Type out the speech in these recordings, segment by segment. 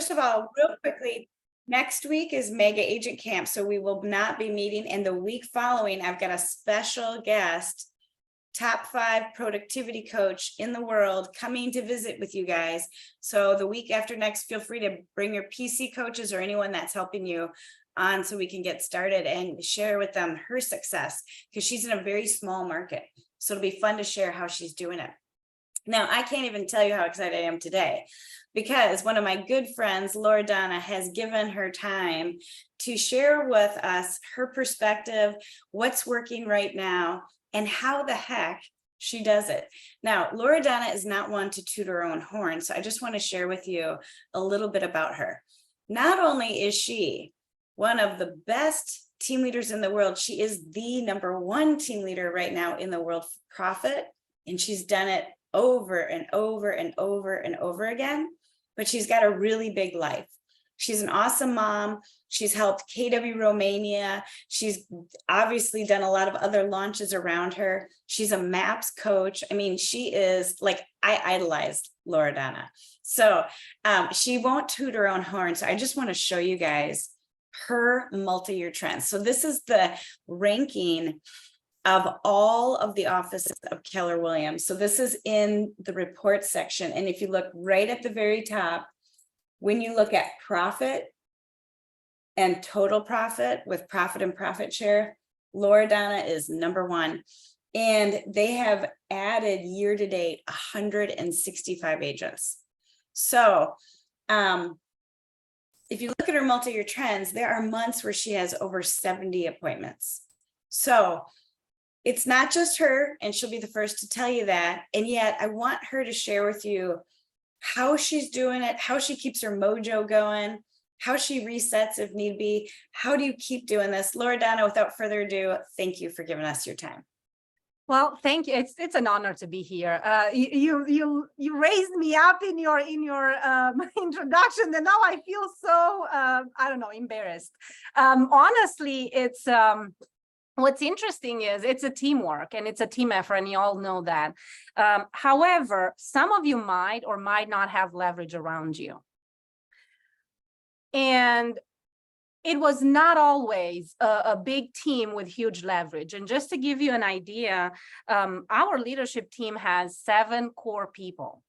first of all, real quickly, next week is Mega Agent Camp, so we will not be meeting. And the week following, I've got a special guest, top 5 productivity coach in the world, coming to visit with you guys. So the week after next, feel free to bring your PC coaches or anyone that's helping you on so we can get started and share with them her success, because she's in a very small market. So it'll be fun to share how she's doing it. Now, I can't even tell you how excited I am today, because one of my good friends, Loredana, has given her time to share with us her perspective, what's working right now, and how the heck she does it. Now, Loredana is not one to toot her own horn, so I just want to share with you a little bit about her. Not only is she one of the best team leaders in the world, she is the #1 team leader right now in the world for profit, and she's done it over and over and over and over again, but she's got a really big life. She's an awesome mom. She's helped KW Romania. She's obviously done a lot of other launches around her. She's a MAPS coach. I mean, she is like, I idolized Loredana. So she won't toot her own horn. So I just want to show you guys her multi-year trends. So this is the ranking of all of the offices of Keller Williams. So this is in the report section. And if you look right at the very top, when you look at profit and total profit with profit and profit share, Loredana is #1. And they have added year to date 165 agents. So if you look at her multi-year trends, there are months where she has over 70 appointments. So it's not just her, and she'll be the first to tell you that. And yet I want her to share with you how she's doing it, how she keeps her mojo going, how she resets if need be. How do you keep doing this? Loredana, without further ado, thank you for giving us your time. Well, thank you. It's an honor to be here. You raised me up in your introduction, and now I feel so I don't know, embarrassed. Honestly, it's what's interesting is it's a teamwork and it's a team effort, and you all know that. However, some of you might or might not have leverage around you. And it was not always a big team with huge leverage. And just to give you an idea, our leadership team has 7 core people,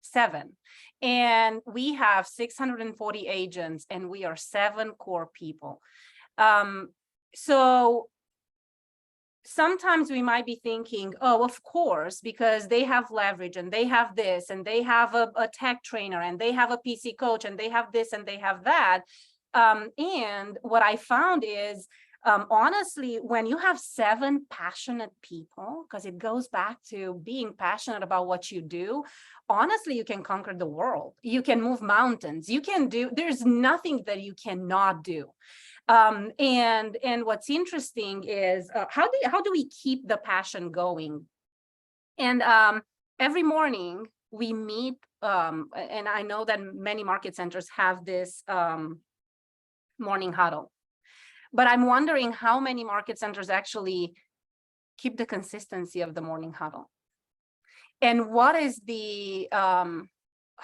7. And we have 640 agents, and we are 7 core people. So sometimes we might be thinking, oh, of course, because they have leverage and they have this and they have a tech trainer and they have a PC coach and they have this and they have that. And what I found is, honestly, when you have 7 passionate people, because it goes back to being passionate about what you do, honestly, you can conquer the world. You can move mountains. You can do, there's nothing that you cannot do. And what's interesting is how do we keep the passion going? And every morning we meet, and I know that many market centers have this morning huddle, but I'm wondering how many market centers actually keep the consistency of the morning huddle. And what is the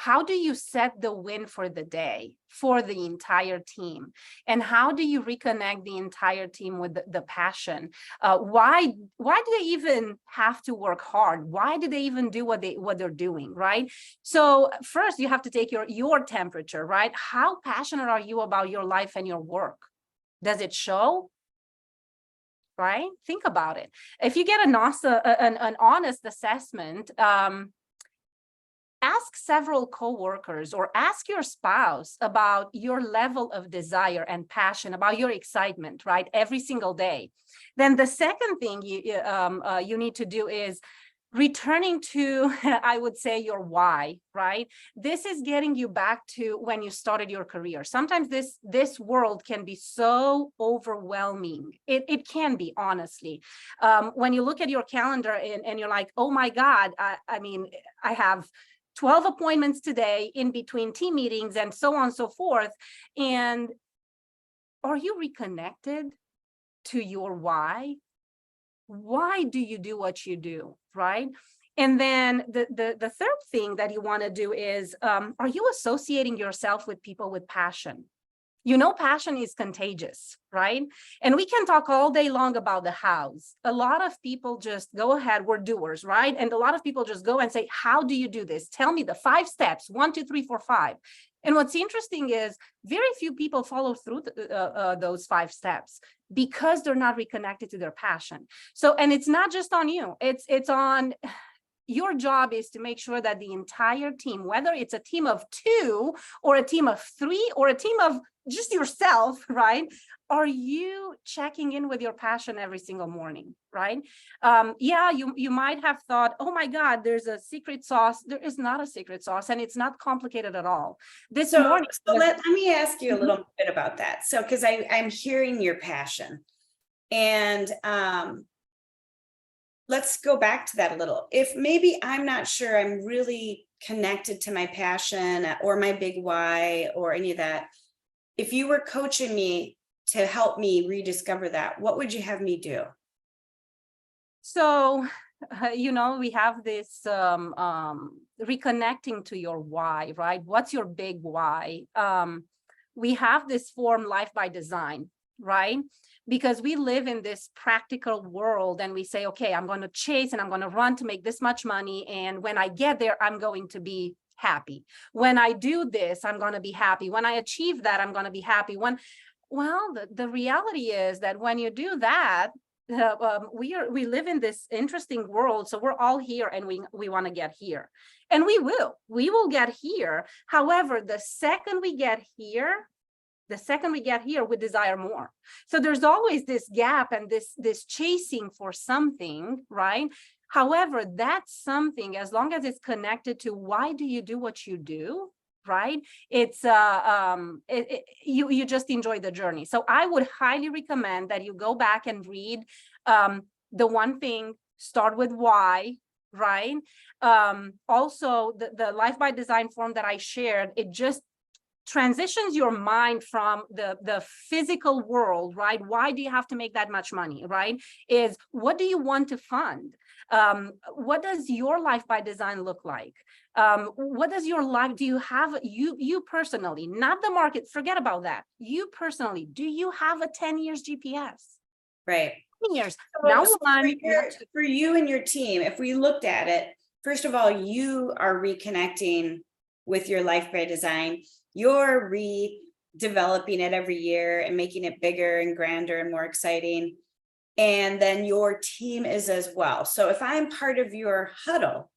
how do you set the win for the day for the entire team? And how do you reconnect the entire team with the passion? Why do they even have to work hard? Why do they even do what they're doing, right? So first you have to take your temperature, right? How passionate are you about your life and your work? Does it show? Right? Think about it. If you get an honest assessment, ask several coworkers or ask your spouse about your level of desire and passion, about your excitement, right? Every single day. Then the second thing you need to do is returning to, I would say, your why, right? This is getting you back to when you started your career. Sometimes this world can be so overwhelming. It can be, honestly. When you look at your calendar and you're like, oh my God, I mean, I have 12 appointments today in between team meetings and so on and so forth. And are you reconnected to your why? Why do you do what you do, right? And then the third thing that you want to do is, are you associating yourself with people with passion? You know, passion is contagious, right? And we can talk all day long about the hows. A lot of people just go ahead, we're doers, right? And a lot of people just go and say, how do you do this? Tell me the 5 steps, 1, 2, 3, 4, 5. And what's interesting is very few people follow through those 5 steps because they're not reconnected to their passion. So, and it's not just on you, it's on, your job is to make sure that the entire team, whether it's a team of 2 or a team of 3 or a team of just yourself, right? Are you checking in with your passion every single morning, right? Yeah, you might have thought, oh my God, there's a secret sauce. There is not a secret sauce, and it's not complicated at all. This morning. So let me ask you a little bit about that. So, because I'm hearing your passion, and let's go back to that a little. If maybe I'm not sure I'm really connected to my passion or my big why or any of that, if you were coaching me to help me rediscover that, what would you have me do? So, you know, we have this reconnecting to your why, right? What's your big why? We have this form Life by Design, right? Because we live in this practical world and we say, okay, I'm going to chase and I'm going to run to make this much money. And when I get there, I'm going to be happy. When I do this, I'm going to be happy. When I achieve that, I'm going to be happy. Well, the reality is that when you do that, we live in this interesting world. So we're all here and we want to get here, and we will get here. However, the second we get here, we desire more. So there's always this gap and this chasing for something, right? However, that's something, as long as it's connected to why do you do what you do, right? It's you just enjoy the journey. So I would highly recommend that you go back and read the one thing, start with why, right? Also the Life by Design form that I shared, it just transitions your mind from the physical world, right? Why do you have to make that much money, right? Is what do you want to fund? What does your life by design look like? What does your life, do you have, you personally, not the market, forget about that. You personally, do you have a 10 years GPS? Right. 10 years. So, Now for you and your team, if we looked at it, first of all, you are reconnecting with your life by design. You're redeveloping it every year and making it bigger and grander and more exciting. And then your team is as well. So if I'm part of your huddle,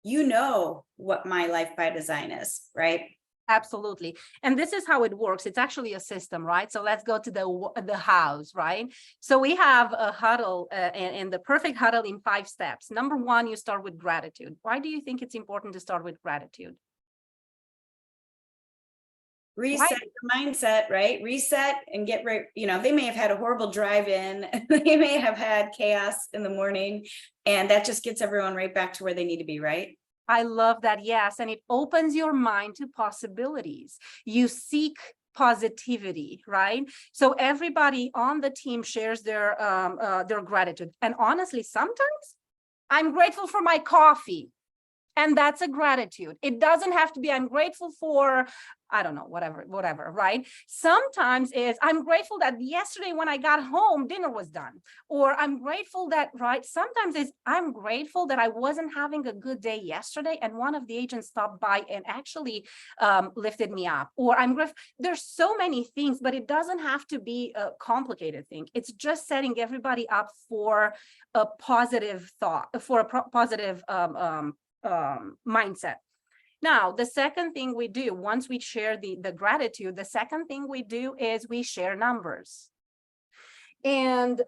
you know what my life by design is, right? Absolutely. And this is how it works. It's actually a system, right? So let's go to the hows, right? So we have a huddle and the perfect huddle in 5 steps. Number 1, you start with gratitude. Why do you think it's important to start with gratitude? Reset your mindset, right? Reset and get right. You know, they may have had a horrible drive-in. They may have had chaos in the morning, and that just gets everyone right back to where they need to be, right? I love that. Yes. And it opens your mind to possibilities. You seek positivity, right? So everybody on the team shares their gratitude. And honestly, sometimes I'm grateful for my coffee. And that's a gratitude. It doesn't have to be, I'm grateful for, I don't know, whatever, right? Sometimes is, I'm grateful that yesterday when I got home, dinner was done. Or I'm grateful that, right? Sometimes is, I'm grateful that I wasn't having a good day yesterday and one of the agents stopped by and actually lifted me up. Or I'm grateful. There's so many things, but it doesn't have to be a complicated thing. It's just setting everybody up for a positive thought, for a positive mindset. Now, the second thing we do, once we share the gratitude, the second thing we do is we share numbers. And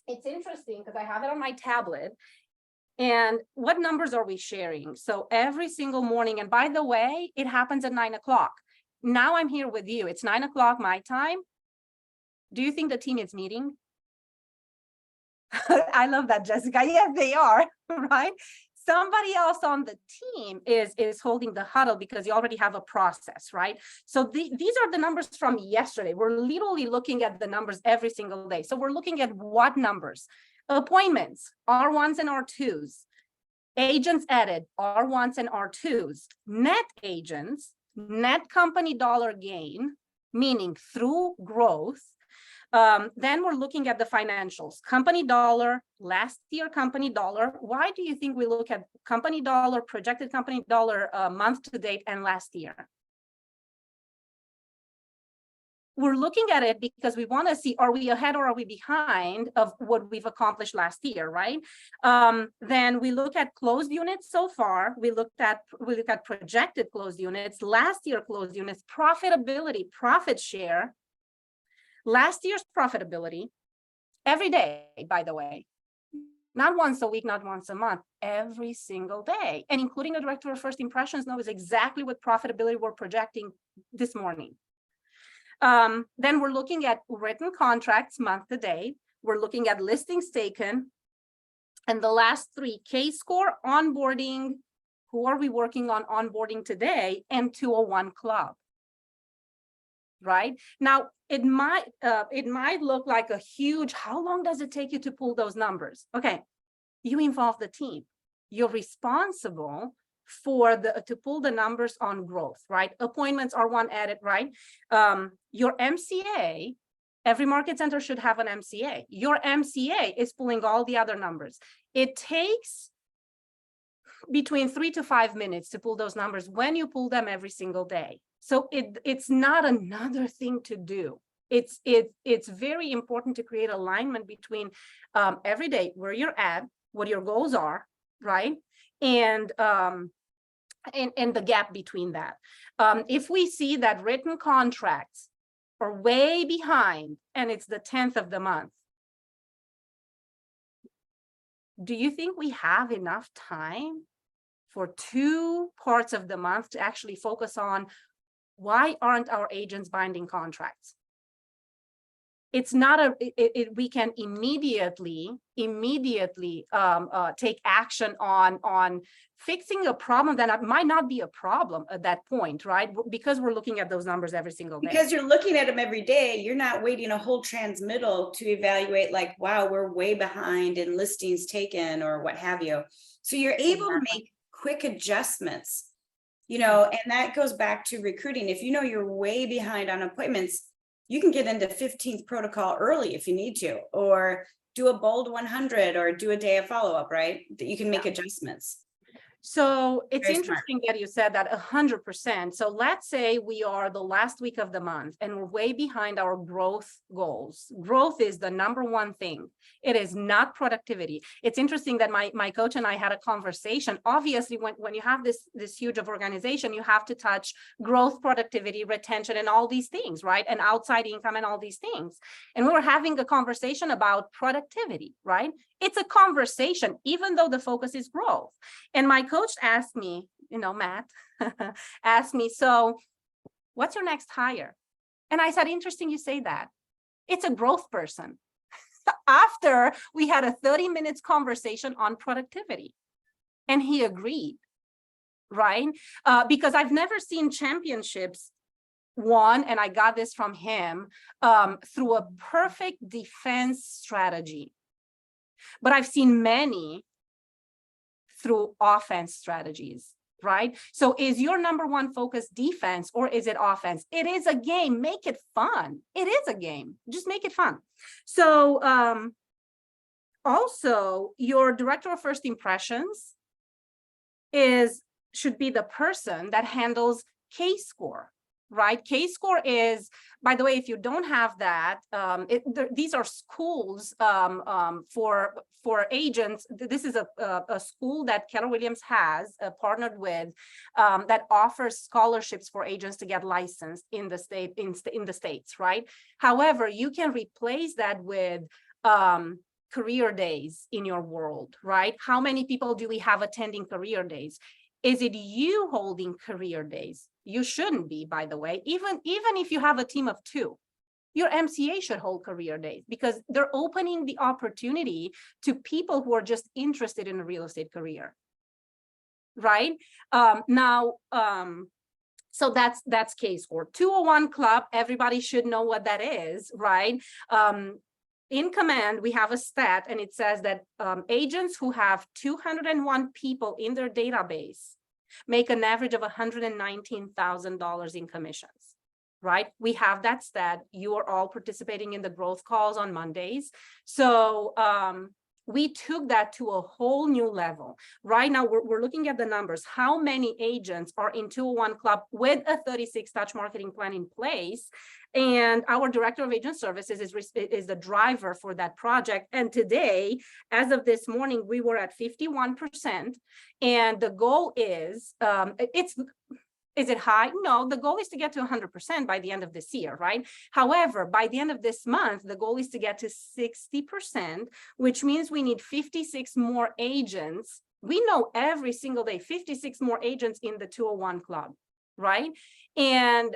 it's interesting because I have it on my tablet. And what numbers are we sharing? So every single morning, and by the way, it happens at 9 o'clock. Now I'm here with you. It's 9 o'clock my time. Do you think the team is meeting? I love that, Jessica. Yes, they are, right? Somebody else on the team is holding the huddle because you already have a process, right? So these are the numbers from yesterday. We're literally looking at the numbers every single day. So we're looking at what numbers? Appointments, R1s and R2s, Agents added, R1s and R2s. Net agents, net company dollar gain, meaning through growth. Then we're looking at the financials. Company dollar, last year company dollar. Why do you think we look at company dollar, projected company dollar month to date and last year? We're looking at it because we want to see, are we ahead or are we behind of what we've accomplished last year, right? Then we look at closed units so far. We look at projected closed units, last year closed units, profitability, profit share, last year's profitability, every day, by the way, not once a week, not once a month, every single day, and including the director of first impressions knows exactly what profitability we're projecting this morning. Then we're looking at written contracts month to date. We're looking at listings taken. And the last three, K-score, onboarding, who are we working on onboarding today, and 201 club. Right? Now, it might look like a huge, how long does it take you to pull those numbers? Okay, you involve the team. You're responsible for to pull the numbers on growth, right? Appointments are one added, right? Your MCA, every market center should have an MCA. Your MCA is pulling all the other numbers. It takes between 3 to 5 minutes to pull those numbers when you pull them every single day. So it's not another thing to do. It's very important to create alignment between every day where you're at, what your goals are, right? And the gap between that. If we see that written contracts are way behind and it's the 10th of the month, do you think we have enough time for 2 parts of the month to actually focus on why aren't our agents binding contracts? It's not we can immediately take action on fixing a problem that might not be a problem at that point, right? Because we're looking at those numbers every single day. Because you're looking at them every day, you're not waiting a whole transmittal to evaluate like, wow, we're way behind in listings taken or what have you. So you're able to make quick adjustments, you know, and that goes back to recruiting. If you know you're way behind on appointments, you can get into 15th protocol early if you need to, or do a bold 100 or do a day of follow-up, right? That you can make adjustments. So it's Very interesting that you said that 100%. So let's say we are the last week of the month and we're way behind our growth goals. Growth is the number one thing. It is not productivity. It's interesting that my coach and I had a conversation. Obviously, when you have this huge of organization, you have to touch growth, productivity, retention, and all these things, right? And outside income and all these things. And we were having a conversation about productivity, right? It's a conversation, even though the focus is growth. And my coach asked me, you know, Matt, asked me, so what's your next hire? And I said, interesting you say that. It's a growth person. After we had a 30 minutes conversation on productivity. And he agreed, right? Because I've never seen championships won, and I got this from him, through a perfect defense strategy. But I've seen many through offense strategies, right? So is your number one focus defense or is it offense? It is a game. Make it fun. It is a game. Just make it fun. So also your director of first impressions should be the person that handles K-score. Right? K-score is, by the way, if you don't have that, these are schools for agents. This is a school that Keller Williams has partnered with that offers scholarships for agents to get licensed in the states, right? However, you can replace that with career days in your world, right? How many people do we have attending career days? Is it you holding career days? You shouldn't be, by the way, even if you have a team of 2, your MCA should hold career days because they're opening the opportunity to people who are just interested in a real estate career, right? So that's K-score. 201 club, everybody should know what that is, right? in Command, we have a stat, and it says that agents who have 201 people in their database make an average of $119,000 in commissions, right? We have that stat. You are all participating in the growth calls on Mondays. So we took that to a whole new level. Right now, we're looking at the numbers. How many agents are in 201 Club with a 36 touch marketing plan in place? And our director of agent services is the driver for that project. And today, as of this morning, we were at 51%. And the goal is, is it high? No, the goal is to get to 100% by the end of this year, right? However, by the end of this month, the goal is to get to 60%, which means we need 56 more agents. We know every single day, 56 more agents in the 201 Club, right? And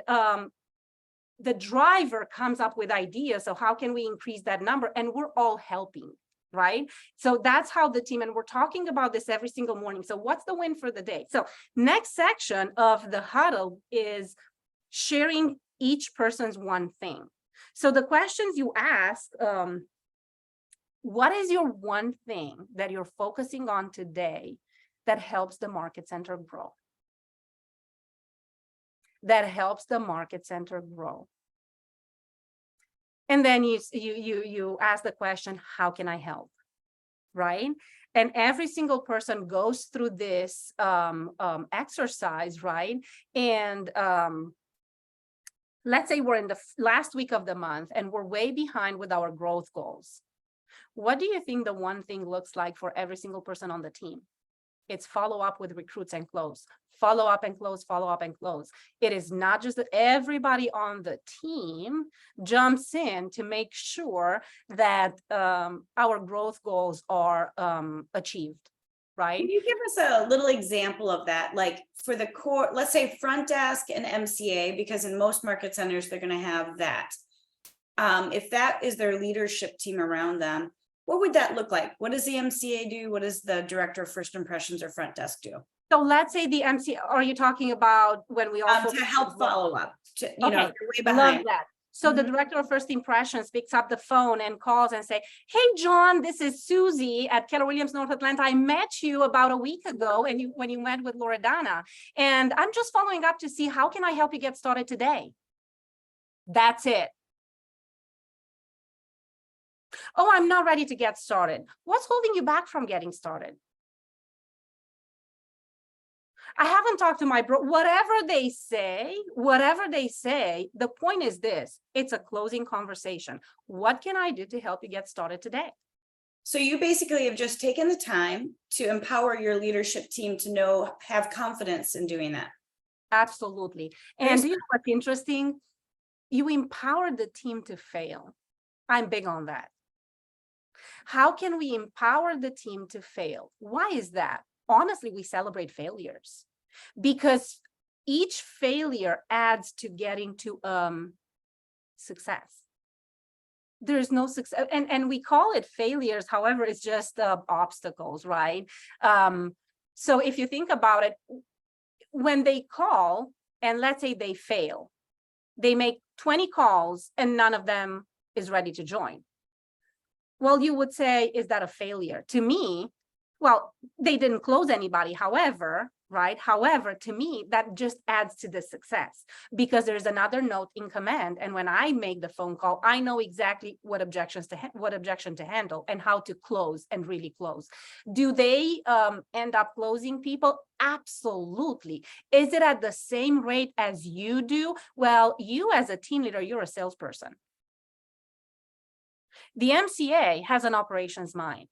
the driver comes up with ideas. So how can we increase that number? And we're all helping, right? So that's how the team, and we're talking about this every single morning. So what's the win for the day? So next section of the huddle is sharing each person's one thing. So the questions you ask, what is your one thing that you're focusing on today that helps the market center grow? That helps the market center grow. And then you ask the question, how can I help? Right? And every single person goes through this exercise, right? And let's say we're in the last week of the month and we're way behind with our growth goals. What do you think the one thing looks like for every single person on the team? It's follow up with recruits and close. Follow up and close, follow up and close. It is not just that everybody on the team jumps in to make sure that our growth goals are achieved, right? Can you give us a little example of that? Like for the core, let's say front desk and MCA, because in most market centers, they're going to have that. If that is their leadership team around them, what would that look like? What does the MCA do? What does the director of first impressions or front desk do? So let's say the MCA, are you talking about when we all to help follow up, to, you know, okay, if you're way love behind. that. So the director of first impressions picks up the phone and calls and say, hey, John, this is Susie at Keller Williams, North Atlanta. I met you about a week ago and when you went with Loredana, and I'm just following up to see how can I help you get started today? That's it. Oh, I'm not ready to get started. What's holding you back from getting started? I haven't talked to my bro, whatever they say, the point is this, it's a closing conversation. What can I do to help you get started today? So you basically have just taken the time to empower your leadership team to have confidence in doing that. Absolutely. And you know what's interesting? You empower the team to fail. I'm big on that. How can we empower the team to fail? Why is that? Honestly, we celebrate failures because each failure adds to getting to success. There's no success, and we call it failures. However, it's just obstacles, right? So if you think about it, when they call and let's say they fail, they make 20 calls and none of them is ready to join. Well, you would say, is that a failure? To me, well, they didn't close anybody. However, right? However, to me, that just adds to the success because there's another note in command. And when I make the phone call, I know exactly what objection to handle and how to close and really close. Do they end up closing people? Absolutely. Is it at the same rate as you do? Well, you as a team leader, you're a salesperson. The MCA has an operations mind.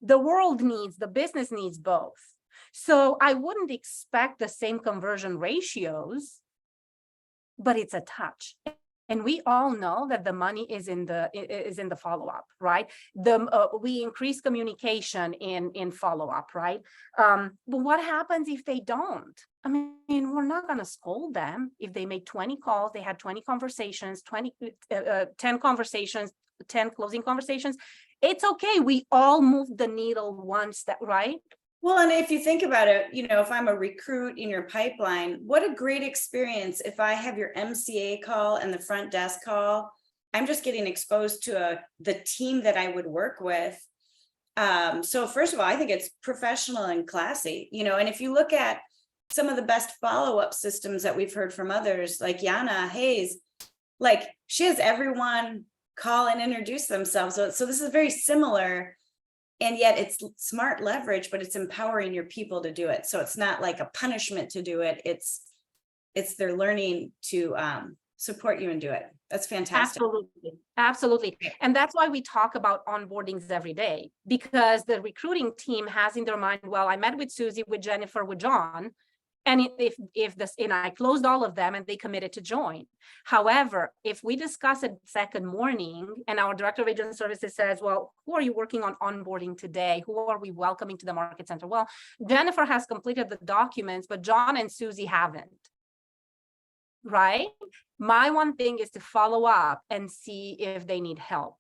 The world needs, the business needs both. So I wouldn't expect the same conversion ratios, but it's a touch. And we all know that the money is in the follow-up, right? We increase communication in follow-up, right? But what happens if they don't? I mean, we're not going to scold them if they make 20 calls, they had 20 conversations, 10 conversations, 10 closing conversations. It's okay. We all move the needle one step, right? Well, and if you think about it, you know, if I'm a recruit in your pipeline, what a great experience if I have your MCA call and the front desk call I'm just getting exposed to the team that I would work with. So first of all, I think it's professional and classy, and if you look at some of the best follow-up systems that we've heard from others, like Yana Hayes, like she has everyone call and introduce themselves. So this is very similar, and yet it's smart leverage, but it's empowering your people to do it. So it's not like a punishment to do it. It's they're learning to support you and do it. That's fantastic. Absolutely. And that's why we talk about onboardings every day, because the recruiting team has in their mind, well, I met with Susie, with Jennifer, with John, and and I closed all of them and they committed to join. However, if we discuss it second morning and our director of agent services says, well, who are you working on onboarding today? Who are we welcoming to the market center? Well, Jennifer has completed the documents, but John and Susie haven't. Right? My one thing is to follow up and see if they need help.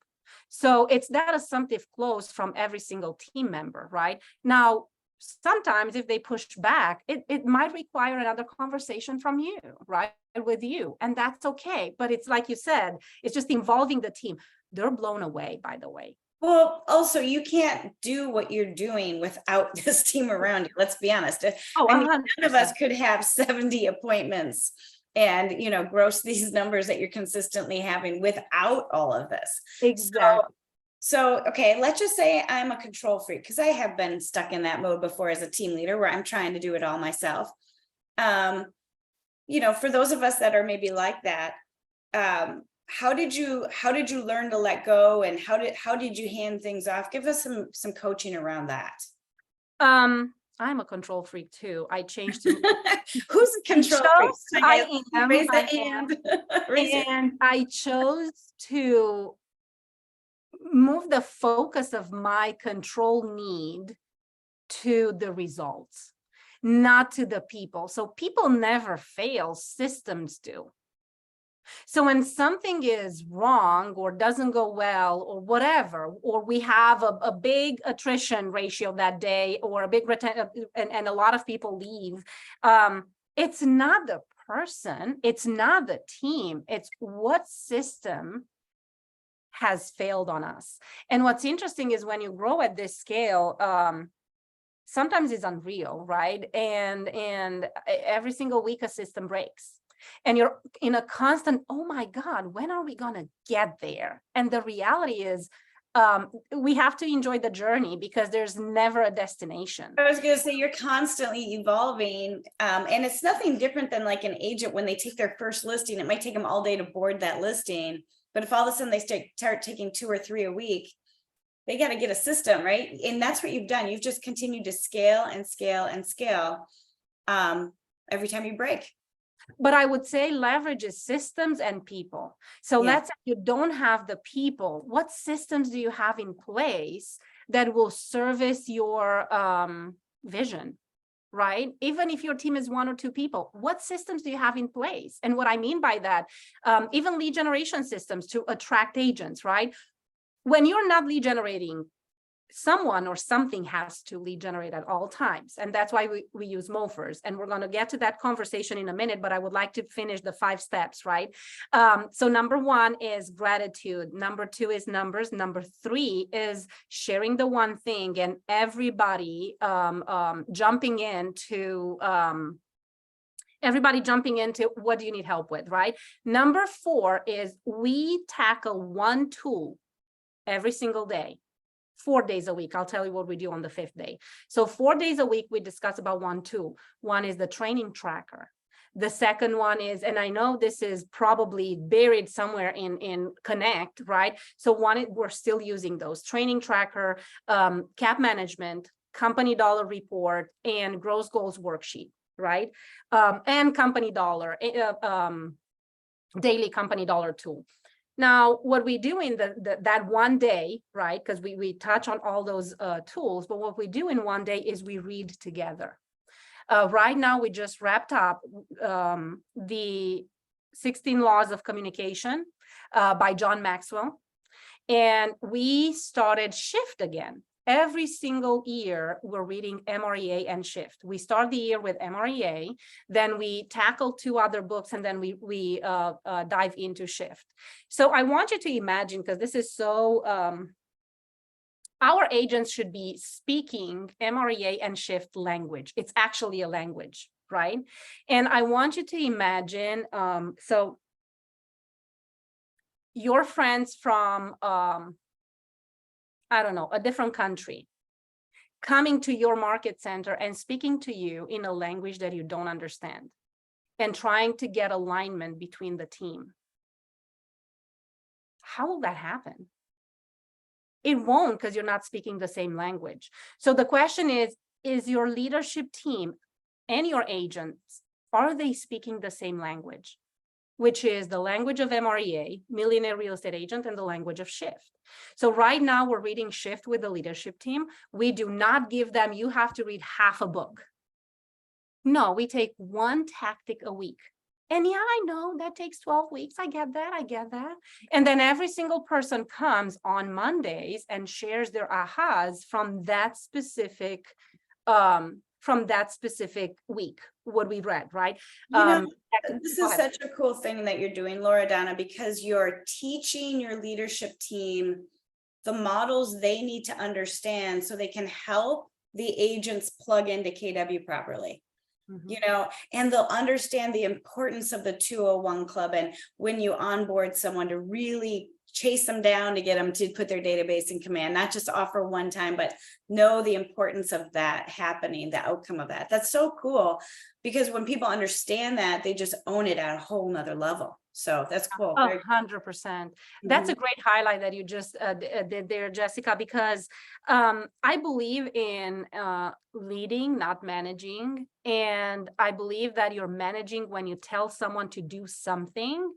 So it's that assumptive close from every single team member, right? Now, sometimes if they push back, it might require another conversation from you, right? With you, and that's okay. But it's like you said, it's just involving the team. They're blown away, by the way. Well, also, you can't do what you're doing without this team around you. Let's be honest. Oh, I mean, none of us could have 70 appointments and gross these numbers that you're consistently having without all of this. Exactly. So okay, let's just say I'm a control freak, because I have been stuck in that mode before as a team leader where I'm trying to do it all myself. For those of us that are maybe like that, how did you learn to let go, and how did you hand things off? Give us some coaching around that. I'm a control freak too. I changed to who's a control freak? I am. Raise the hand. And I chose to move the focus of my control need to the results, not to the people. So people never fail, systems do. So when something is wrong or doesn't go well or whatever, or we have a big attrition ratio that day, or a big retention, and a lot of people leave, it's not the person, it's not the team, it's what system has failed on us. And what's interesting is when you grow at this scale, sometimes it's unreal, right? And every single week a system breaks. And you're in a constant, oh my God, when are we gonna get there? And the reality is, we have to enjoy the journey, because there's never a destination. I was gonna say, you're constantly evolving, and it's nothing different than like an agent when they take their first listing. It might take them all day to board that listing, but if all of a sudden they start taking 2 or 3 a week, they got to get a system, right? And that's what you've done. You've just continued to scale and scale and scale every time you break. But I would say leverage is systems and people. So let's say you don't have the people. What systems do you have in place that will service your vision, right? Even if your team is 1 or 2 people, what systems do you have in place? And what I mean by that, even lead generation systems to attract agents, right? When you're not lead generating, someone or something has to lead generate at all times. And that's why we use MOFers. And we're going to get to that conversation in a minute, but I would like to finish the 5 steps, right? So number 1 is gratitude. Number 2 is numbers. Number 3 is sharing the one thing, and everybody jumping into what do you need help with, right? Number 4 is we tackle one tool every single day. 4 days a week. I'll tell you what we do on the 5th day. So 4 days a week, we discuss about one tool. One is the training tracker. The second one is, and I know this is probably buried somewhere in Connect, right? So we're still using those: training tracker, cap management, company dollar report, and gross goals worksheet, right? And company dollar, daily company dollar tool. Now, what we do in that one day, right, because we touch on all those tools, but what we do in one day is we read together. Right now, we just wrapped up the 16 Laws of Communication by John Maxwell, and we started Shift again. every single year we're reading MREA and Shift. We start the year with MREA, then we tackle 2 other books, and then we dive into Shift. So I want you to imagine, because this is so, our agents should be speaking MREA and Shift language. It's actually a language, right? And I want you to imagine, so your friends from, I don't know, a different country, coming to your market center and speaking to you in a language that you don't understand and trying to get alignment between the team. How will that happen? It won't, because you're not speaking the same language. So the question is your leadership team and your agents, are they speaking the same language? Which is the language of MREA, Millionaire Real Estate Agent, and the language of Shift. So right now we're reading Shift with the leadership team. We do not give them, you have to read half a book. No, we take 1 tactic a week. And yeah, I know that takes 12 weeks. I get that. And then every single person comes on Mondays and shares their ahas from that specific week, what we read, right? This is such a cool thing that you're doing, Loredana, because you're teaching your leadership team the models they need to understand so they can help the agents plug into KW properly. You know, and they'll understand the importance of the 201 club, and when you onboard someone, to really chase them down to get them to put their database in command, not just offer one time, but know the importance of that happening, the outcome of that. That's so cool, because when people understand that, they just own it at a whole nother level. So that's cool. 100%. That's a great highlight that you just did there, Jessica, because I believe in leading, not managing. And I believe that you're managing when you tell someone to do something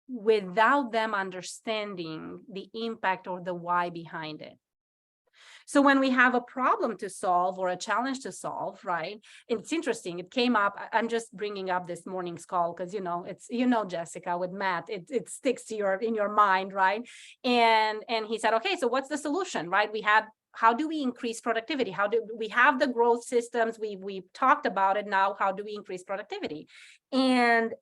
without them understanding the impact or the why behind it. So when we have a problem to solve or a challenge to solve, right? It's interesting. It came up. I'm just bringing up this morning's call because, it's, Jessica, with Matt, it sticks to in your mind, right? And he said, okay, so what's the solution, right? How do we increase productivity? How do we have the growth systems? We talked about it. Now, how do we increase productivity? And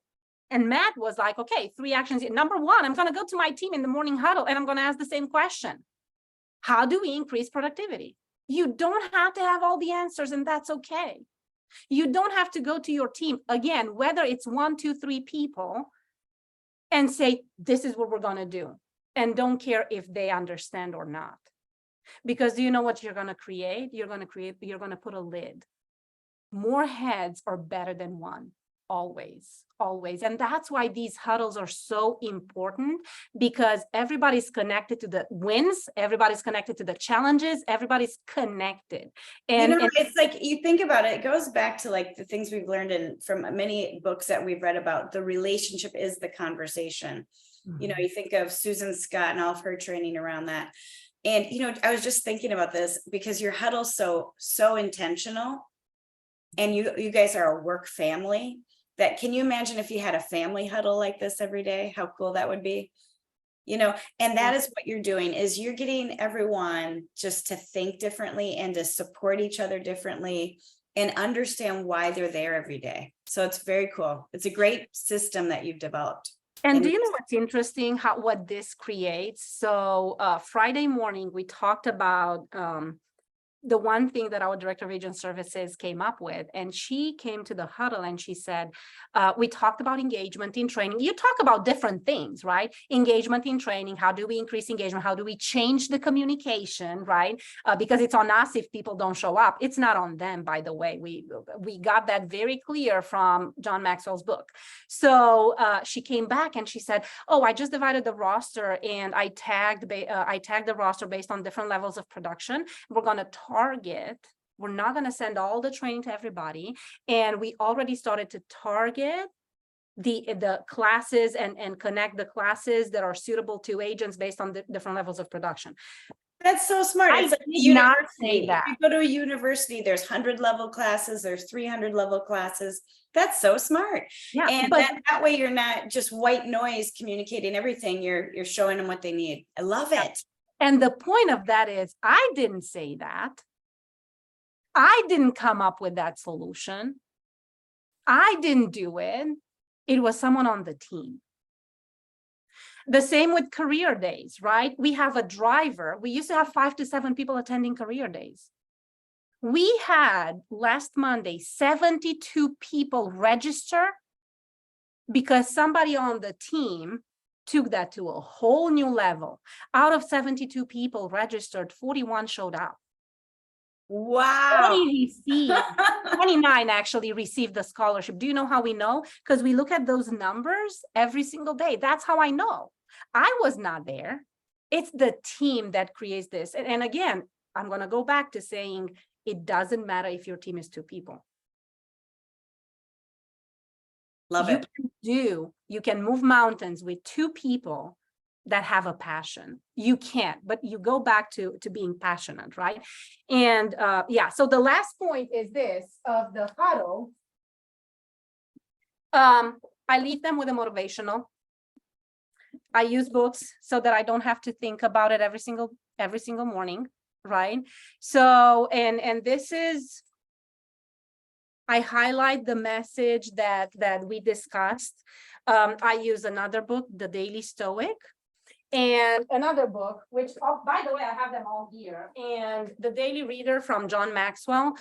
Matt was like, okay, 3 actions. Number 1, I'm going to go to my team in the morning huddle and I'm going to ask the same question. How do we increase productivity? You don't have to have all the answers, and that's okay. You don't have to go to your team, again, whether it's 1, 2, 3 people, and say, this is what we're going to do. And don't care if they understand or not. Because do you know what you're going to create? You're going to put a lid. More heads are better than one. Always. And that's why these huddles are so important, because everybody's connected to the wins, everybody's connected to the challenges, everybody's connected. And it's like, you think about it, it goes back to like the things we've learned from many books that we've read about. The relationship is the conversation. You think of Susan Scott and all of her training around that. And, I was just thinking about this because your huddle's so intentional, and you guys are a work family. That, can you imagine if you had a family huddle like this every day, how cool that would be? And that is what you're doing, is you're getting everyone just to think differently and to support each other differently and understand why they're there every day. So it's very cool. It's a great system that you've developed. And do you know what's interesting, what this creates? So Friday morning, we talked about the one thing that our director of agent services came up with, and she came to the huddle and she said, we talked about engagement in training. You talk about different things, right? Engagement in training. How do we increase engagement? How do we change the communication, right? Because it's on us if people don't show up. It's not on them, by the way. We got that very clear from John Maxwell's book. So she came back and she said, oh, I just divided the roster and I tagged the roster based on different levels of production. We're going to target. We're not going to send all the training to everybody. And we already started to target the classes and connect the classes that are suitable to agents based on the different levels of production. That's so smart. It's like did not say that. If you go to a university, there's 100 level classes, there's 300 level classes. That's so smart. Yeah, and that way you're not just white noise communicating everything. You're showing them what they need. I love it. And the point of that is, I didn't say that. I didn't come up with that solution. I didn't do it. It was someone on the team. The same with career days, right? We have a driver. We used to have 5 to 7 people attending career days. We had last Monday 72 people register because somebody on the team took that to a whole new level. Out of 72 people registered, 41 showed up. Wow. 29 actually received the scholarship. Do you know how we know? Because we look at those numbers every single day. That's how I know. I was not there. It's the team that creates this. And again, I'm going to go back to saying it doesn't matter if your team is 2 people. Love it. You can move mountains with 2 people that have a passion. You can't, but you go back to being passionate, right? And yeah, so the last point is this of the huddle. I leave them with a motivational. I use books so that I don't have to think about it every single morning, right? So, and this is, I highlight the message that we discussed. I use another book, The Daily Stoic, and another book, which, oh, by the way, I have them all here, and The Daily Reader from John Maxwell.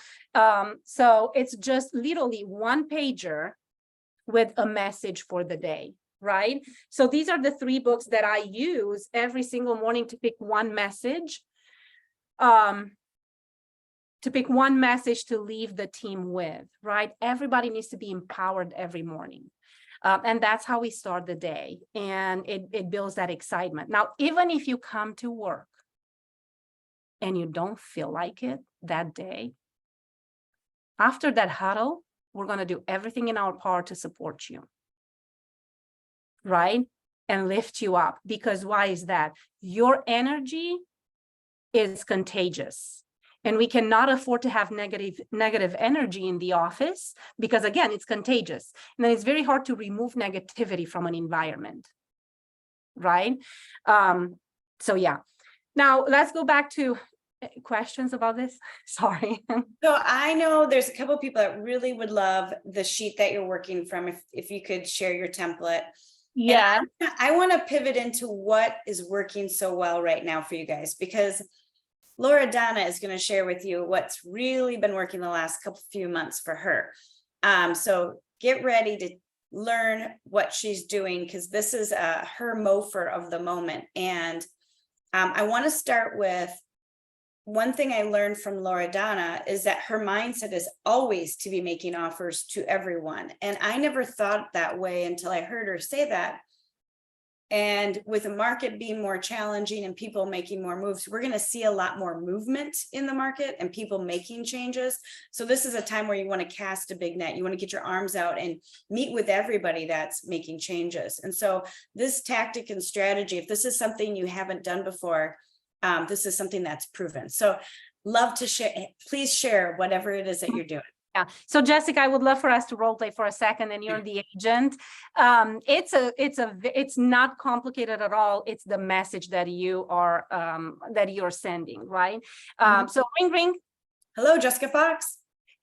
So it's just literally 1-pager with a message for the day, right? So these are the 3 books that I use every single morning to pick one message. To pick one message to leave the team with, right? Everybody needs to be empowered every morning. And that's how we start the day. And it builds that excitement. Now, even if you come to work and you don't feel like it that day, after that huddle, we're going to do everything in our power to support you, right? And lift you up. Because why is that? Your energy is contagious. And we cannot afford to have negative energy in the office because, again, it's contagious. And then it's very hard to remove negativity from an environment, right? So yeah. Now let's go back to questions about this. Sorry. So I know there's a couple of people that really would love the sheet that you're working from. If you could share your template. Yeah. And I want to pivot into what is working so well right now for you guys, because Loredana is going to share with you what's really been working the last few months for her. So get ready to learn what she's doing, because this is her mofer of the moment. And I want to start with one thing I learned from Loredana is that her mindset is always to be making offers to everyone. And I never thought that way until I heard her say that. And with the market being more challenging and people making more moves, we're going to see a lot more movement in the market and people making changes. So this is a time where you want to cast a big net. You want to get your arms out and meet with everybody that's making changes. And so this tactic and strategy, if this is something you haven't done before, this is something that's proven. So love to share. Please share whatever it is that you're doing. Yeah. So Jessica, I would love for us to role play for a second, and you're the agent. It's not complicated at all. It's the message that you're sending, right? So ring, ring. Hello, JessicaFox.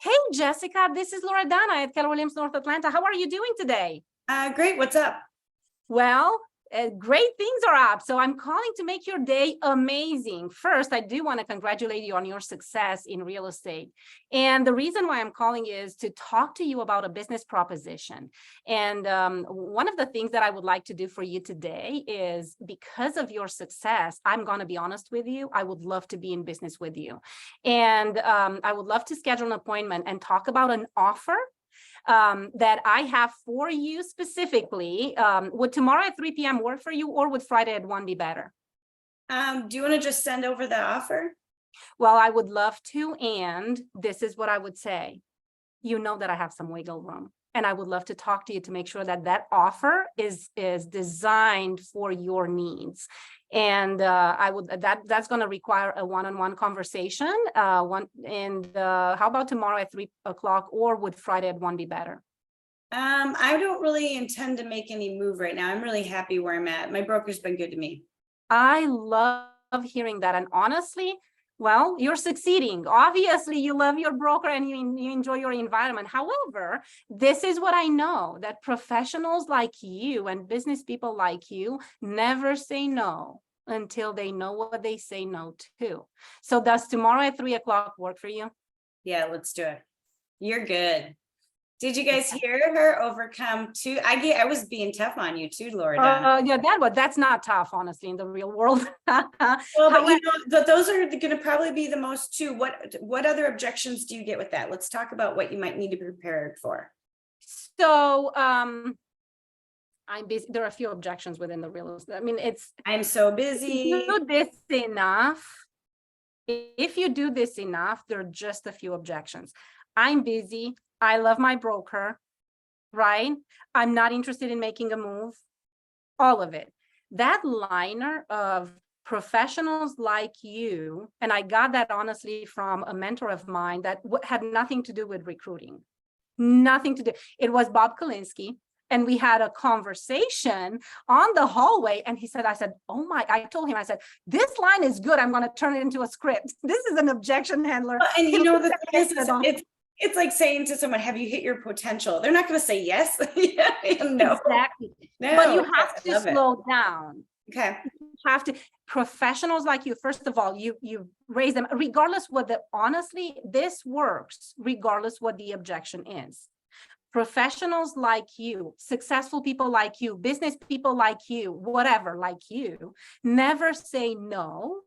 Hey, Jessica, this is Loredana at Keller Williams, North Atlanta. How are you doing today? Great. What's up? Well, great things are up. So I'm calling to make your day amazing. First, I do want to congratulate you on your success in real estate. And the reason why I'm calling is to talk to you about a business proposition. And one of the things that I would like to do for you today is, because of your success, I'm going to be honest with you, I would love to be in business with you. And I would love to schedule an appointment and talk about an offer that I have for you specifically. Would tomorrow at 3 p.m. work for you, or would Friday at 1 be better? Do you want to just send over the offer? Well, I would love to. And this is what I would say. You know that I have some wiggle room, and I would love to talk to you to make sure that that offer is designed for your needs. And that's going to require a one-on-one conversation. How about tomorrow at 3 o'clock, or would Friday at 1 be better? I don't really intend to make any move right now. I'm really happy where I'm at. My broker's been good to me. I love hearing that. And honestly, well, you're succeeding. Obviously, you love your broker and you enjoy your environment. However, this is what I know, that professionals like you and business people like you never say no until they know what they say no to. So does tomorrow at 3 o'clock work for you? Yeah, let's do it. You're good. Did you guys hear her overcome two? I was being tough on you too, Loredana. Yeah, that's not tough, honestly, in the real world. Well, but you know, those are going to probably be the most two. What other objections do you get with that? Let's talk about what you might need to be prepared for. So I'm busy. There are a few objections within the real estate. I mean, I'm so busy. Do this enough. If you do this enough, there are just a few objections. I'm busy. I love my broker, right? I'm not interested in making a move. All of it. That liner of professionals like you, and I got that honestly from a mentor of mine that had nothing to do with recruiting. Nothing to do. It was Bob Kalinsky. And we had a conversation on the hallway. And he said, I told him, I said, this line is good. I'm going to turn it into a script. This is an objection handler. And you know, the thing is, it's like saying to someone, have you hit your potential? They're not going to say yes. No. Exactly. No, but you have to slow down. Okay. You have to, professionals like you, first of all, you raise them regardless honestly, this works regardless what the objection is. Professionals like you, successful people like you, business people like you, whatever, like you, never say no.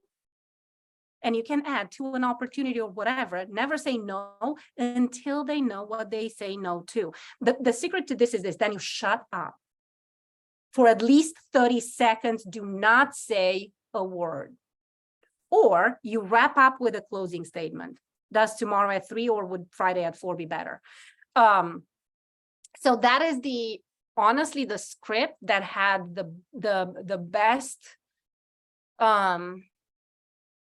And you can add to an opportunity or whatever, never say no until they know what they say no to. The secret to this is this, then you shut up. For at least 30 seconds, do not say a word. Or you wrap up with a closing statement. Does tomorrow at 3 or would Friday at 4 be better? So that is honestly the script that had the best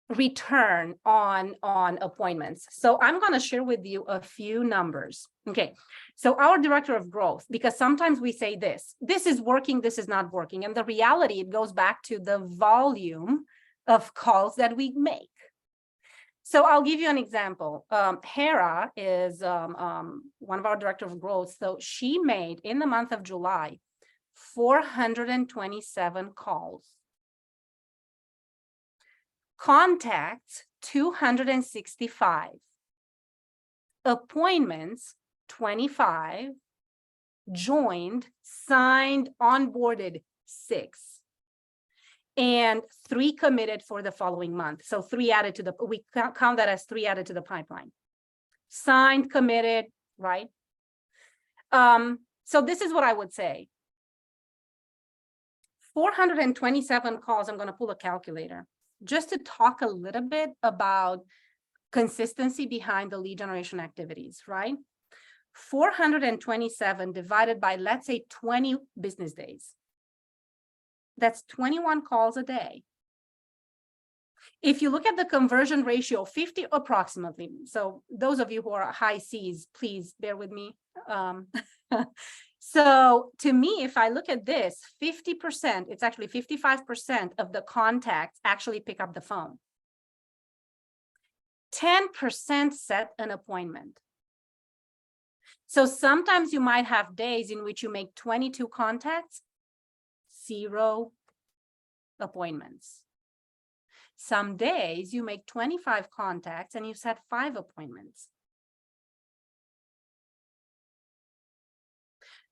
return on appointments. So I'm going to share with you a few numbers. Okay, so our director of growth, because sometimes we say this is working, this is not working. And the reality, it goes back to the volume of calls that we make. So I'll give you an example. Hera is one of our director of growth. So she made in the month of July 427 calls. Contacts 265. Appointments 25. Joined, signed, onboarded 6. And 3 committed for the following month. So 3 added to we count that as 3 added to the pipeline. Signed, committed, right? So this is what I would say. 427 calls, I'm going to pull a calculator, just to talk a little bit about consistency behind the lead generation activities, right? 427 divided by, let's say, 20 business days. That's 21 calls a day. If you look at the conversion ratio, 50 approximately. So those of you who are high C's, please bear with me. So to me, if I look at this, 50%, it's actually 55% of the contacts actually pick up the phone. 10% set an appointment. So sometimes you might have days in which you make 22 contacts, 0 appointments. Some days you make 25 contacts and you set 5 appointments.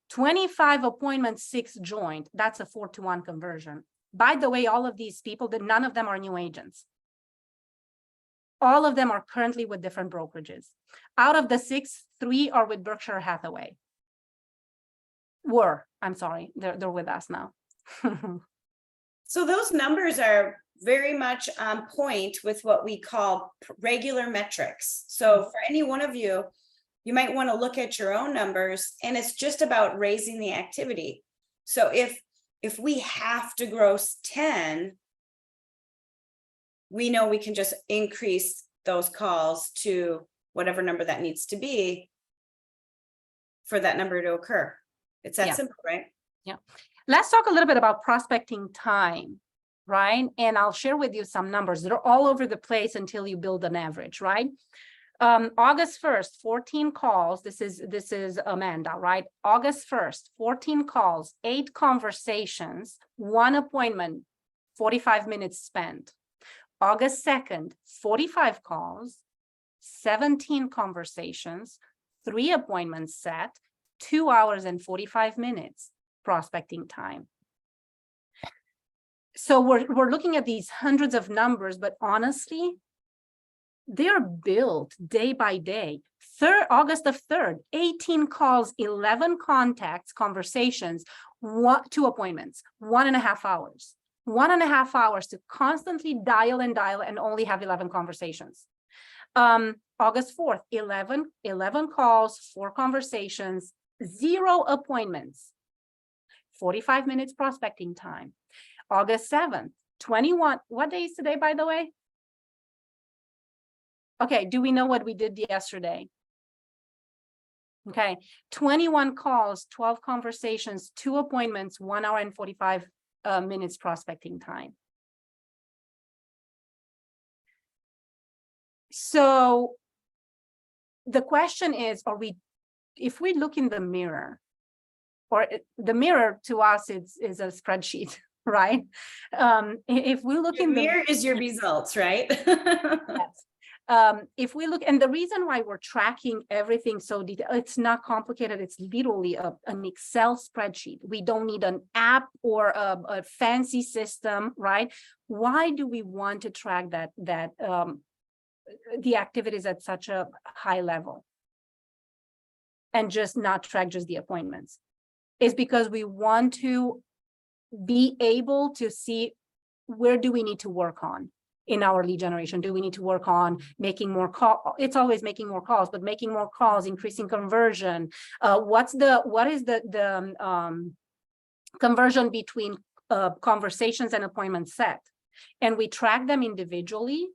25 appointments, 6 joined. That's a 4-to-1 conversion. By the way, all of these people, none of them are new agents. All of them are currently with different brokerages. Out of the 6, 3 are with Berkshire Hathaway. I'm sorry, they're with us now. So those numbers are very much on point with what we call regular metrics. So for any one of you, you might want to look at your own numbers, and it's just about raising the activity. So if we have to gross 10, we know we can just increase those calls to whatever number that needs to be for that number to occur. It's that simple, right? Yeah. Let's talk a little bit about prospecting time, right? And I'll share with you some numbers. They're all over the place until you build an average, right? August 1st, 14 calls. This is Amanda, right? August 1st, 14 calls, 8 conversations, 1 appointment, 45 minutes spent. August 2nd, 45 calls, 17 conversations, 3 appointments set, 2 hours and 45 minutes prospecting time. So we're looking at these hundreds of numbers, but honestly, they're built day by day. August the 3rd, 18 calls, 11 contacts, conversations, 2 appointments, 1.5 hours. 1.5 hours to constantly dial and only have 11 conversations. August 4th, 11 calls, 4 conversations, 0 appointments, 45 minutes prospecting time. August 7th, 21, what day is today, by the way? Okay, do we know what we did yesterday? Okay, 21 calls, 12 conversations, 2 appointments, 1 hour and 45 minutes prospecting time. So the question is, if we look in the mirror, or the mirror to us is a spreadsheet, right? If we look Your in the mirror is your results, right? yes. If we look, and the reason why we're tracking everything so detailed, it's not complicated. It's literally an Excel spreadsheet. We don't need an app or a fancy system, right? Why do we want to track the activities at such a high level and just not track just the appointments? Is because we want to be able to see where do we need to work on in our lead generation. Do we need to work on making more calls? It's always making more calls, but making more calls, increasing conversion. What is the conversion between conversations and appointments set? And we track them individually,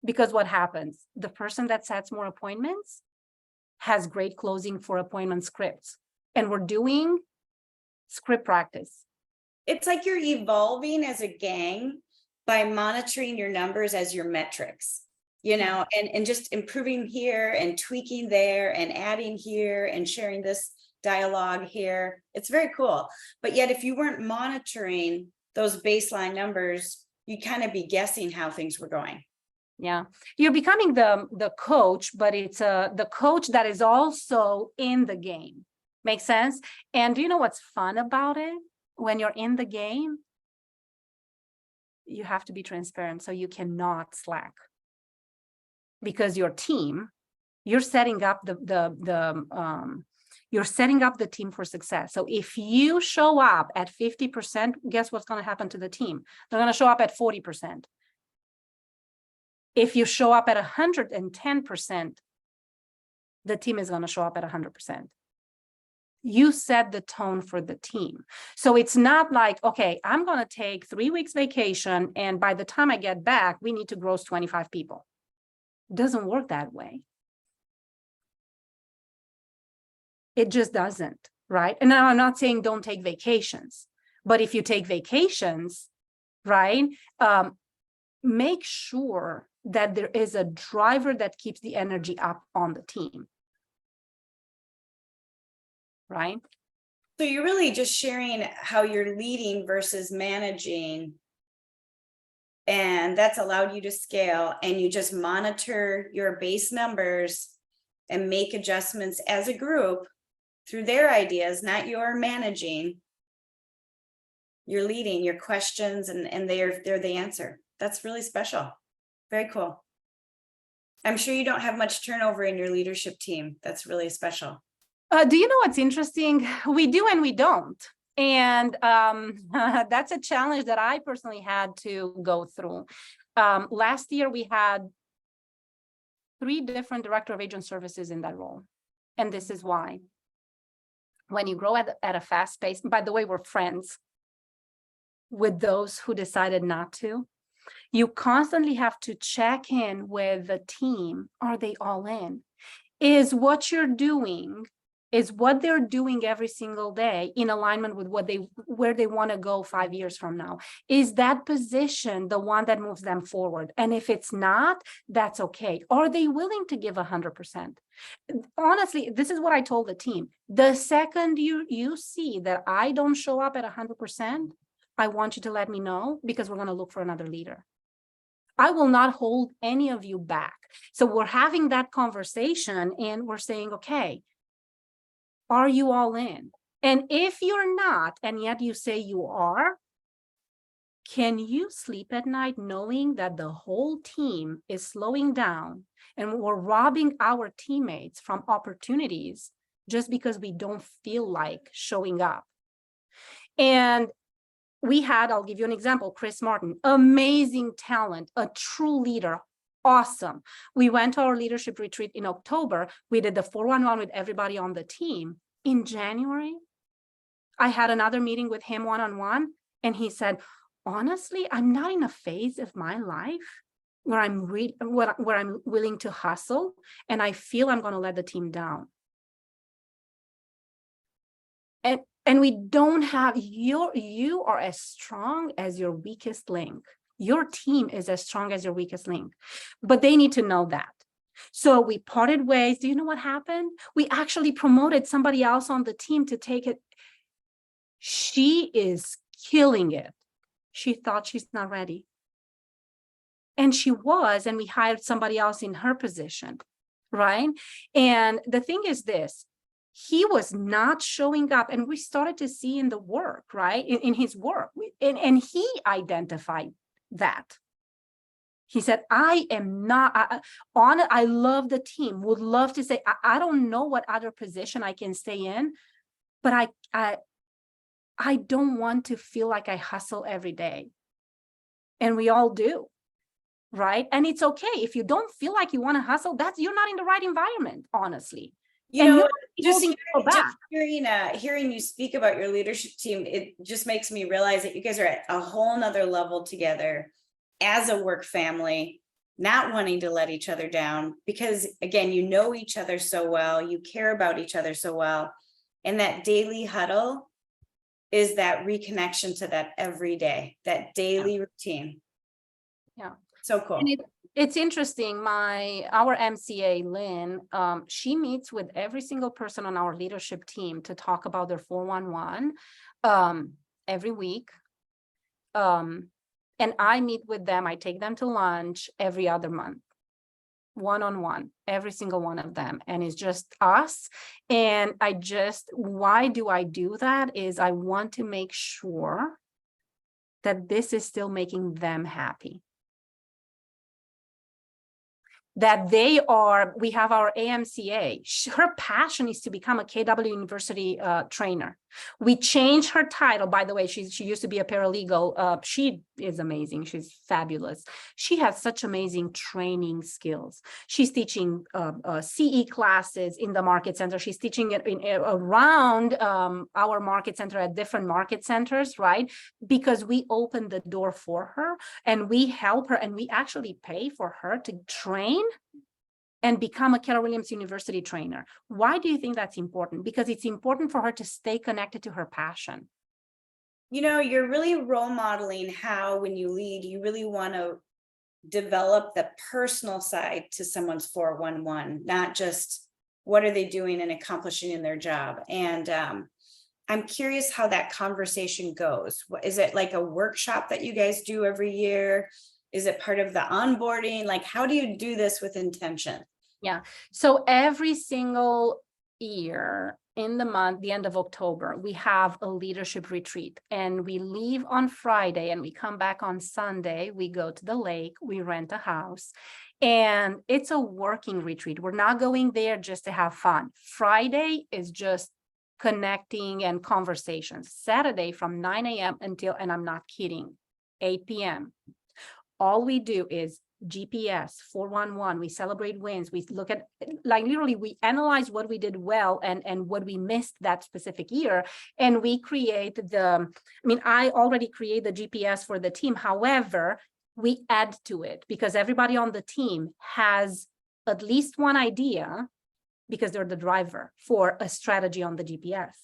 because what happens? The person that sets more appointments has great closing for appointment scripts. And we're doing script practice. It's like you're evolving as a gang by monitoring your numbers as your metrics, you know, and just improving here and tweaking there and adding here and sharing this dialogue here. It's very cool. But yet, if you weren't monitoring those baseline numbers, you'd kind of be guessing how things were going. Yeah, you're becoming the coach, but it's the coach that is also in the game. Makes sense? And do you know what's fun about it? When you're in the game, you have to be transparent, so you cannot slack, because your team, you're setting up you're setting up the team for success. So if you show up at 50%, guess what's going to happen to the team? They're going to show up at 40%. If you show up at 110%, the team is going to show up at 100%. You set the tone for the team. So it's not like, okay, I'm going to take 3 weeks vacation, and by the time I get back, we need to gross 25 people. It doesn't work that way. It just doesn't, right? And now I'm not saying don't take vacations, but if you take vacations, right, make sure that there is a driver that keeps the energy up on the team. Right? So you're really just sharing how you're leading versus managing. And that's allowed you to scale, and you just monitor your base numbers and make adjustments as a group through their ideas, not your managing. You're leading your questions, and they're the answer. That's really special. Very cool. I'm sure you don't have much turnover in your leadership team. That's really special. Do you know what's interesting? We do and we don't. And that's a challenge that I personally had to go through. Last year, we had 3 different director of agent services in that role. And this is why. When you grow at a fast pace, by the way, we're friends with those who decided not to. You constantly have to check in with the team. Are they all in? Is what you're doing Is what they're doing every single day in alignment with where they want to go 5 years from now? Is that position the one that moves them forward? And if it's not, that's okay. Are they willing to give 100%? Honestly, this is what I told the team. The second you see that I don't show up at 100%, I want you to let me know, because we're going to look for another leader. I will not hold any of you back. So we're having that conversation and we're saying, okay, are you all in? And if you're not, and yet you say you are, can you sleep at night knowing that the whole team is slowing down and we're robbing our teammates from opportunities just because we don't feel like showing up? And we had, I'll give you an example, Chris Martin, amazing talent, a true leader, awesome. We went to our leadership retreat in October. We did the 411 with everybody on the team. In January, I had another meeting with him one-on-one, and he said, honestly, I'm not in a phase of my life where I'm willing to hustle, and I feel I'm going to let the team down. And we don't have, you are as strong as your weakest link. Your team is as strong as your weakest link, but they need to know that. So we parted ways. Do you know what happened? We actually promoted somebody else on the team to take it. She is killing it. She thought she's not ready. And she was, and we hired somebody else in her position, right? And the thing is this, he was not showing up, and we started to see in the work, right? In his work, and he identified that. He said, I am not on it. I love the team, would love to say, I don't know what other position I can stay in, but I don't want to feel like I hustle every day. And we all do, right? And it's okay. If you don't feel like you want to hustle, you're not in the right environment, honestly. You know, just hearing hearing you speak about your leadership team, it just makes me realize that you guys are at a whole nother level together as a work family, not wanting to let each other down, because again, you know each other so well, you care about each other so well. And that daily huddle is that reconnection to that every day, that daily routine. Yeah. So cool. And it's interesting. Our MCA, Lynn, she meets with every single person on our leadership team to talk about their 411 every week. And I meet with them. I take them to lunch every other month, one-on-one, every single one of them. And it's just us. And why do I do that? Is I want to make sure that this is still making them happy. That we have our AMCA. Her passion is to become a KW University trainer. We changed her title, by the way. She used to be a paralegal. She is amazing. She's fabulous. She has such amazing training skills. She's teaching CE classes in the market center. She's teaching it around our market center at different market centers, right? Because we opened the door for her and we help her, and we actually pay for her to train and become a Keller Williams University trainer. Why do you think that's important? Because it's important for her to stay connected to her passion. You know, you're really role modeling how, when you lead, you really want to develop the personal side to someone's 411, not just what are they doing and accomplishing in their job. And I'm curious how that conversation goes. Is it like a workshop that you guys do every year? Is it part of the onboarding? Like, how do you do this with intention? Yeah. So every single year in the end of October, we have a leadership retreat, and we leave on Friday and we come back on Sunday. We go to the lake, we rent a house, and it's a working retreat. We're not going there just to have fun. Friday is just connecting and conversations. Saturday from 9 a.m. until, and I'm not kidding, 8 p.m. All we do is GPS 411. We celebrate wins. We look at, like, literally we analyze what we did well and what we missed that specific year. And we create I already create the GPS for the team. However, we add to it because everybody on the team has at least one idea, because they're the driver for a strategy on the GPS.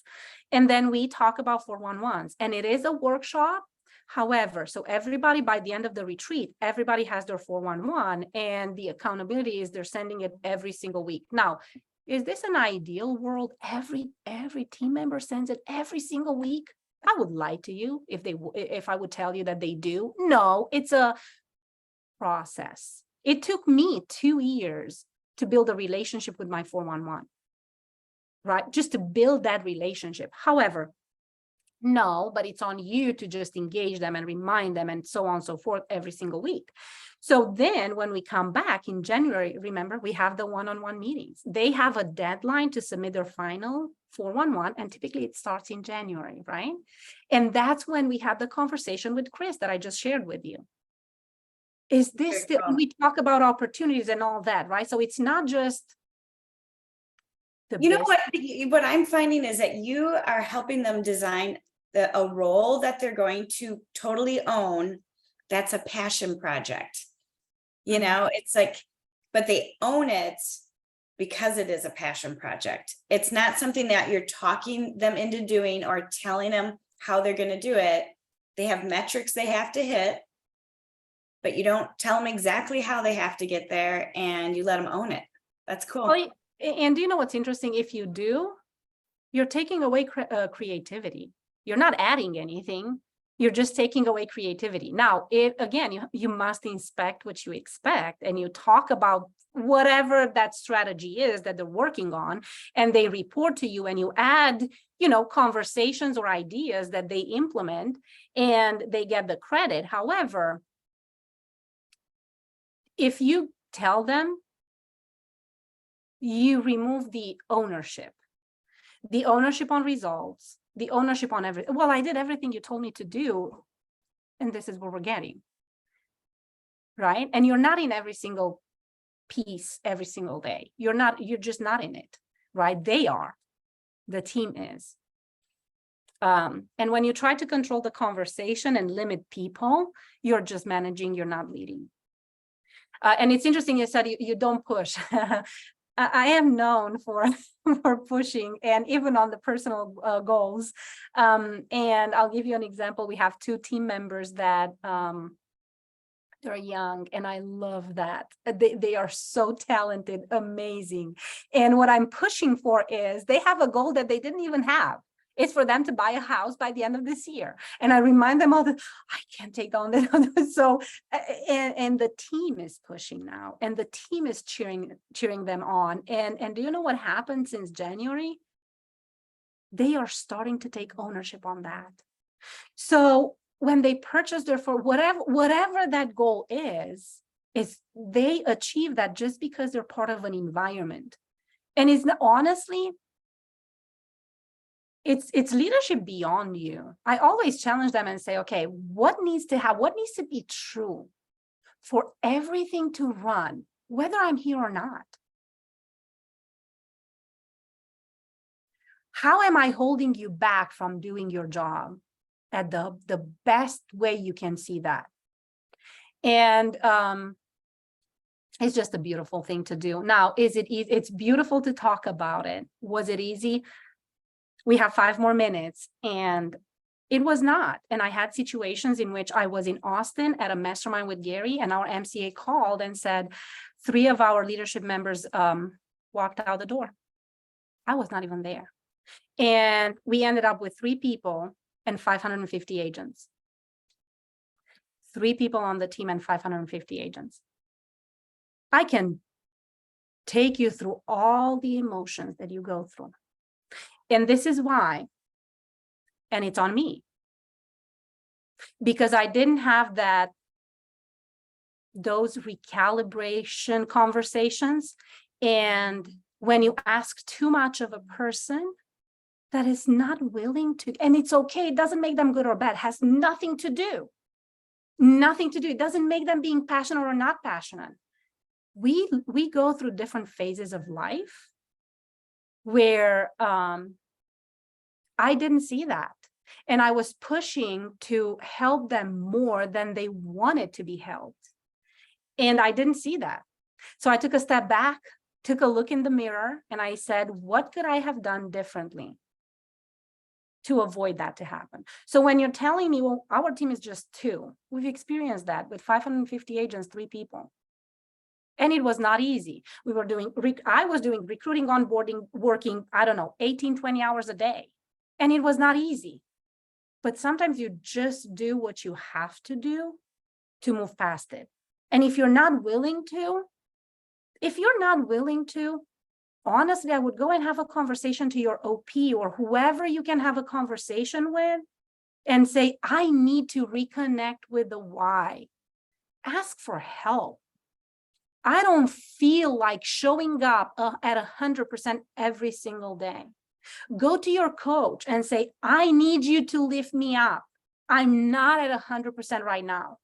And then we talk about 411s, and it is a workshop. However, so everybody, by the end of the retreat, everybody has their 411, and the accountability is they're sending it every single week. Now, is this an ideal world? Every team member sends it every single week? I would lie to you if I would tell you that they do. No, it's a process. It took me 2 years to build a relationship with my 411, right? Just to build that relationship. However, no, but it's on you to just engage them and remind them and so on and so forth every single week. So then when we come back in January, remember, we have the one-on-one meetings. They have a deadline to submit their final 411, and typically it starts in January, right? And that's when we had the conversation with Chris that I just shared with you. Is this still, we talk about opportunities and all that, right? So it's not just you know what I'm finding is that you are helping them design a role that they're going to totally own. That's a passion project. You know, it's like, but they own it because it is a passion project. It's not something that you're talking them into doing or telling them how they're going to do it. They have metrics they have to hit, but you don't tell them exactly how they have to get there, and you let them own it. That's cool. Well, and do you know what's interesting? If you do, you're taking away creativity. You're not adding anything. You're just taking away creativity. Now, you must inspect what you expect, and you talk about whatever that strategy is that they're working on, and they report to you, and you add, conversations or ideas that they implement, and they get the credit. However, if you tell them, you remove the ownership on results, the ownership on everything. Well, I did everything you told me to do, and this is what we're getting, right? And you're not in every single piece every single day. You're just not in it, right? They are, the team is. And when you try to control the conversation and limit people, you're just managing, you're not leading. And it's interesting you said you don't push. I am known for pushing, and even on the personal goals. And I'll give you an example. We have 2 team members that they're young, and I love that. They are so talented, amazing. And what I'm pushing for is they have a goal that they didn't even have. It's for them to buy a house by the end of this year. And I remind them all that I can't take on that. So, and the team is pushing now, and the team is cheering them on. And do you know what happened since January? They are starting to take ownership on that. So when they purchase their, for whatever that goal is they achieve that just because they're part of an environment. And it's honestly, it's leadership beyond you. I always challenge them and say, okay, what needs to be true for everything to run, whether I'm here or not? How am I holding you back from doing your job at the best way you can see that? And it's just a beautiful thing to do. Now, is it easy? It's beautiful to talk about it. Was it easy? We have 5 more minutes, and it was not. And I had situations in which I was in Austin at a mastermind with Gary, and our MCA called and said 3 of our leadership members walked out the door. I was not even there. And we ended up with 3 people and 550 agents. 3 people on the team and 550 agents. I can take you through all the emotions that you go through. And this is why, and it's on me, because I didn't have those recalibration conversations. And when you ask too much of a person that is not willing to, and it's okay, it doesn't make them good or bad, has nothing to do. It doesn't make them being passionate or not passionate. We go through different phases of life where I didn't see that. And I was pushing to help them more than they wanted to be helped. And I didn't see that. So I took a step back. took a look in the mirror and I said, what could I have done differently to avoid that to happen? So when you're telling me, well, our team is just 2, we've experienced that with 550 agents, 3 people. And it was not easy. I was doing recruiting, onboarding, working, I don't know, 18, 20 hours a day. And it was not easy. But sometimes you just do what you have to do to move past it. And if you're not willing to, honestly, I would go and have a conversation to your OP or whoever you can have a conversation with and say, I need to reconnect with the why. Ask for help. I don't feel like showing up at 100% every single day. Go to your coach and say, I need you to lift me up. I'm not at 100% right now.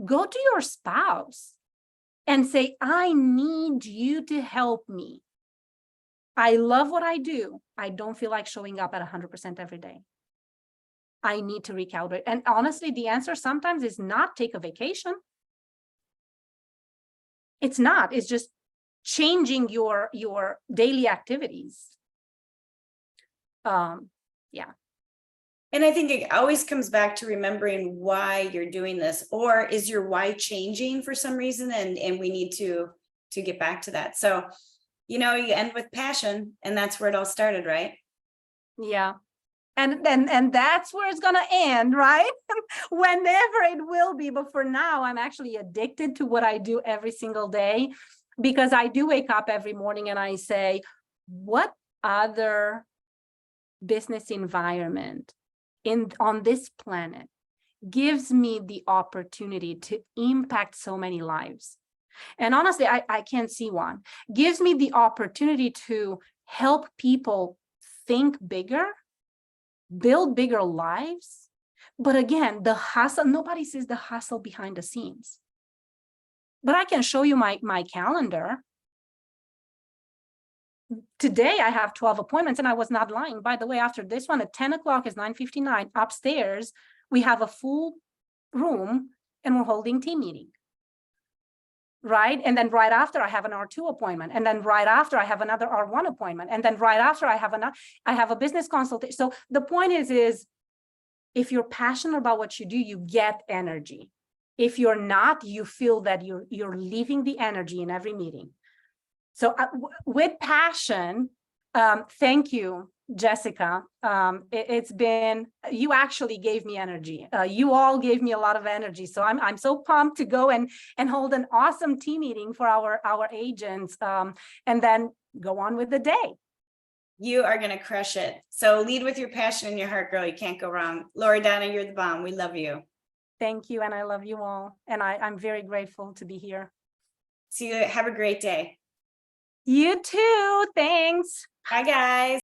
Go to your spouse and say, I need you to help me. I love what I do. I don't feel like showing up at 100% every day. I need to recalibrate. And honestly, the answer sometimes is not take a vacation. It's not. It's just changing your daily activities. Yeah. And I think it always comes back to remembering why you're doing this, or is your why changing for some reason? And we need to get back to that. So, you end with passion, and that's where it all started, right? Yeah. And that's where it's going to end, right? Whenever it will be. But for now, I'm actually addicted to what I do every single day, because I do wake up every morning and I say, what other business environment on this planet gives me the opportunity to impact so many lives? And honestly, I can't see one. Gives me the opportunity to help people think bigger, build bigger lives. But again, the hustle, nobody sees the hustle behind the scenes. But I can show you my calendar. Today I have 12 appointments, and I was not lying. By the way, after this one at 10 o'clock is 9:59. Upstairs, we have a full room and we're holding team meeting. Right? And then right after I have an R2 appointment. And then right after I have another R1 appointment. And then right after I have a business consultation. So the point is if you're passionate about what you do, you get energy. If you're not, you feel that you're leaving the energy in every meeting. So with passion, thank you, Jessica. It's been, you actually gave me energy. You all gave me a lot of energy. So I'm so pumped to go and hold an awesome team meeting for our agents, and then go on with the day. You are going to crush it. So lead with your passion and your heart, girl. You can't go wrong. Loredana, you're the bomb. We love you. Thank you. And I love you all. And I'm very grateful to be here. See you. Have a great day. You too. Thanks. Bye, guys.